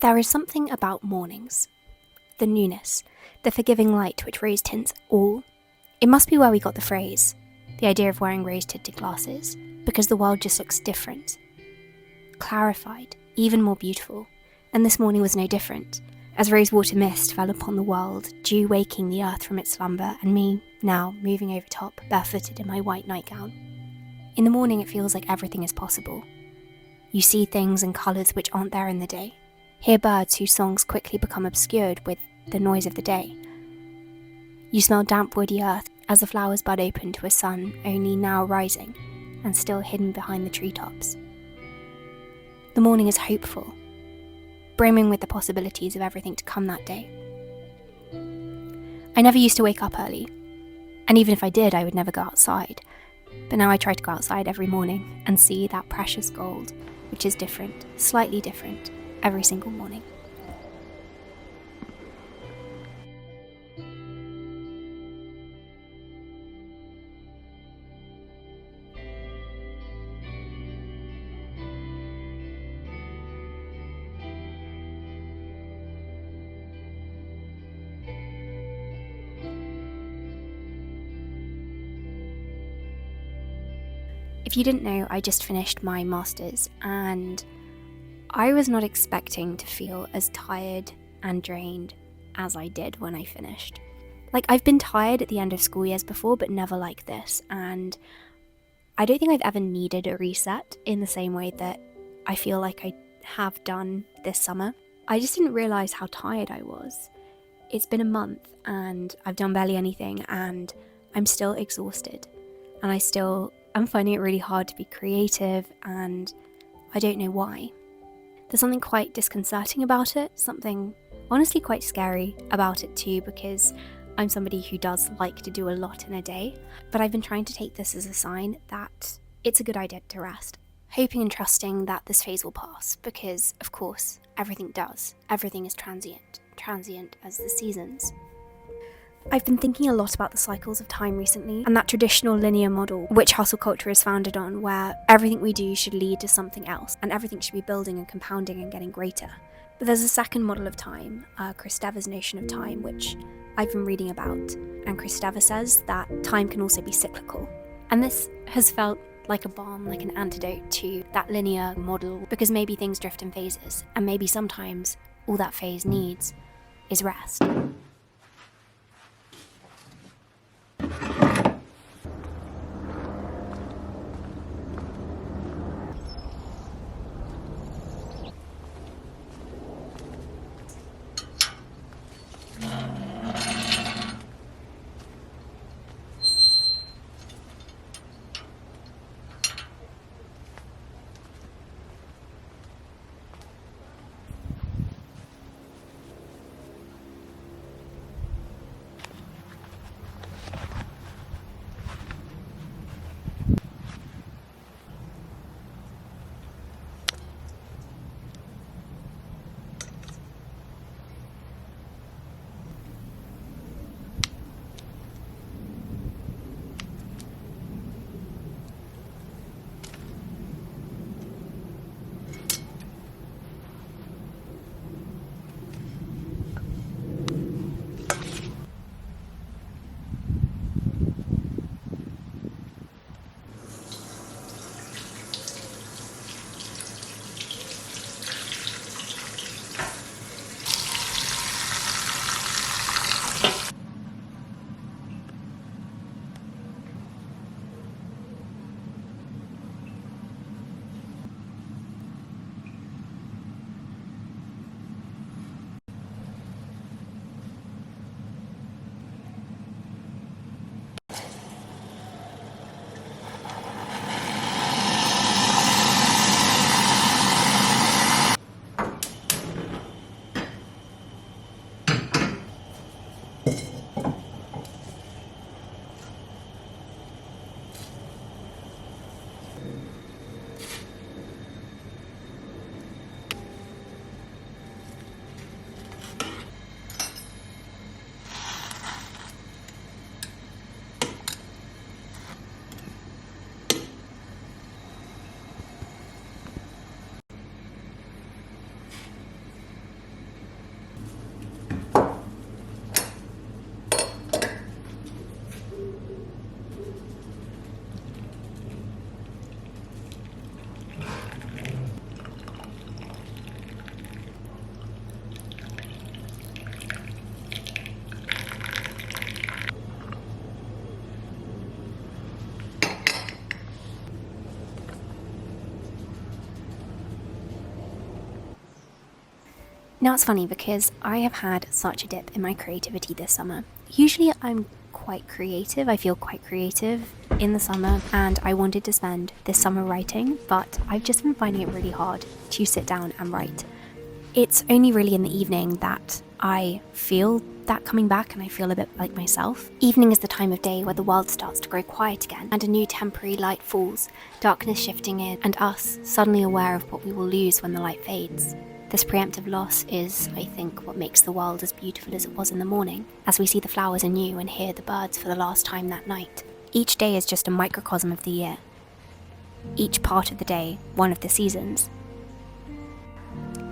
There is something about mornings. The newness, the forgiving light which rose tints all. It must be where we got the phrase, the idea of wearing rose-tinted glasses, because the world just looks different. Clarified, even more beautiful, and this morning was no different, as rosewater mist fell upon the world, dew waking the earth from its slumber, and me, now, moving over top, barefooted in my white nightgown. In the morning it feels like everything is possible. You see things and colours which aren't there in the day. Hear birds whose songs quickly become obscured with the noise of the day. You smell damp woody earth as the flowers bud open to a sun only now rising and still hidden behind the treetops. The morning is hopeful, brimming with the possibilities of everything to come that day. I never used to wake up early, and even if I did, I would never go outside. But now I try to go outside every morning and see that precious gold, which is different, slightly different, every single morning. If you didn't know, I just finished my master's and I was not expecting to feel as tired and drained as I did when I finished. Like, I've been tired at the end of school years before, but never like this, and I don't think I've ever needed a reset in the same way that I feel like I have done this summer. I just didn't realise how tired I was. It's been a month and I've done barely anything and I'm still exhausted, and I'm finding it really hard to be creative, and I don't know why. There's something quite disconcerting about it, something honestly quite scary about it too, because I'm somebody who does like to do a lot in a day, but I've been trying to take this as a sign that it's a good idea to rest, hoping and trusting that this phase will pass, because of course everything does. Everything is transient as the seasons. I've been thinking a lot about the cycles of time recently, and that traditional linear model which hustle culture is founded on, where everything we do should lead to something else, and everything should be building and compounding and getting greater. But there's a second model of time, Kristeva's notion of time, which I've been reading about, and Kristeva says that time can also be cyclical. And this has felt like a balm, like an antidote to that linear model, because maybe things drift in phases, and maybe sometimes all that phase needs is rest. Now it's funny because I have had such a dip in my creativity this summer. Usually I'm quite creative, I feel quite creative in the summer, and I wanted to spend this summer writing, but I've just been finding it really hard to sit down and write. It's only really in the evening that I feel that coming back and I feel a bit like myself. Evening is the time of day where the world starts to grow quiet again and a new temporary light falls, darkness shifting in, and us suddenly aware of what we will lose when the light fades. This preemptive loss is, I think, what makes the world as beautiful as it was in the morning, as we see the flowers anew and hear the birds for the last time that night. Each day is just a microcosm of the year. Each part of the day, one of the seasons.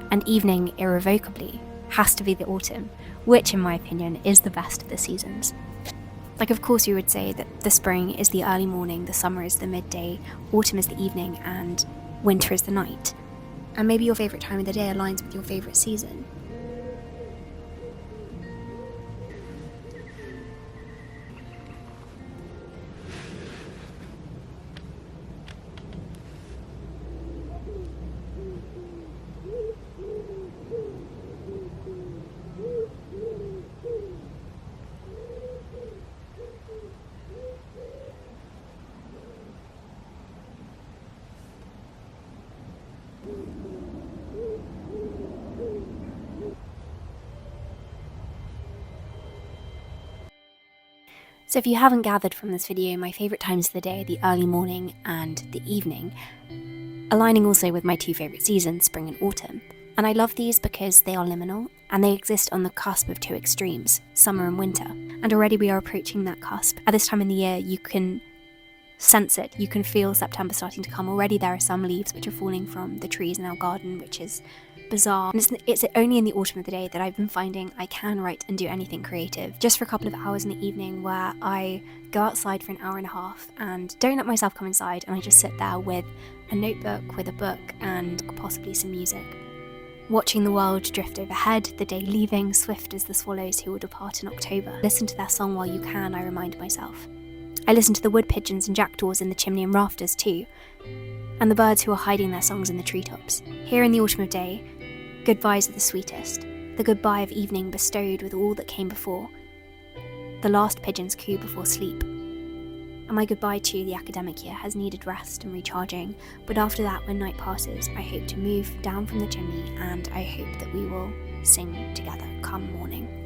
And evening, irrevocably, has to be the autumn, which, in my opinion, is the best of the seasons. Like, of course, you would say that the spring is the early morning, the summer is the midday, autumn is the evening, and winter is the night. And maybe your favourite time of the day aligns with your favourite season. So if you haven't gathered from this video, my favourite times of the day are the early morning and the evening, aligning also with my two favourite seasons, spring and autumn. And I love these because they are liminal and they exist on the cusp of two extremes, summer and winter. And already we are approaching that cusp. At this time in the year, you can sense it. You can feel September starting to come. Already there are some leaves which are falling from the trees in our garden, which is bizarre. And it's only in the autumn of the day that I've been finding I can write and do anything creative. Just for a couple of hours in the evening where I go outside for an hour and a half and don't let myself come inside, and I just sit there with a notebook, with a book, and possibly some music. Watching the world drift overhead, the day leaving, swift as the swallows who will depart in October. Listen to their song while you can, I remind myself. I listen to the wood pigeons and jackdaws in the chimney and rafters too, and the birds who are hiding their songs in the treetops. Here in the autumn of day, goodbyes are the sweetest, the goodbye of evening bestowed with all that came before, the last pigeons coo before sleep. And my goodbye to the academic year has needed rest and recharging, but after that, when night passes, I hope to move down from the chimney, and I hope that we will sing together come morning.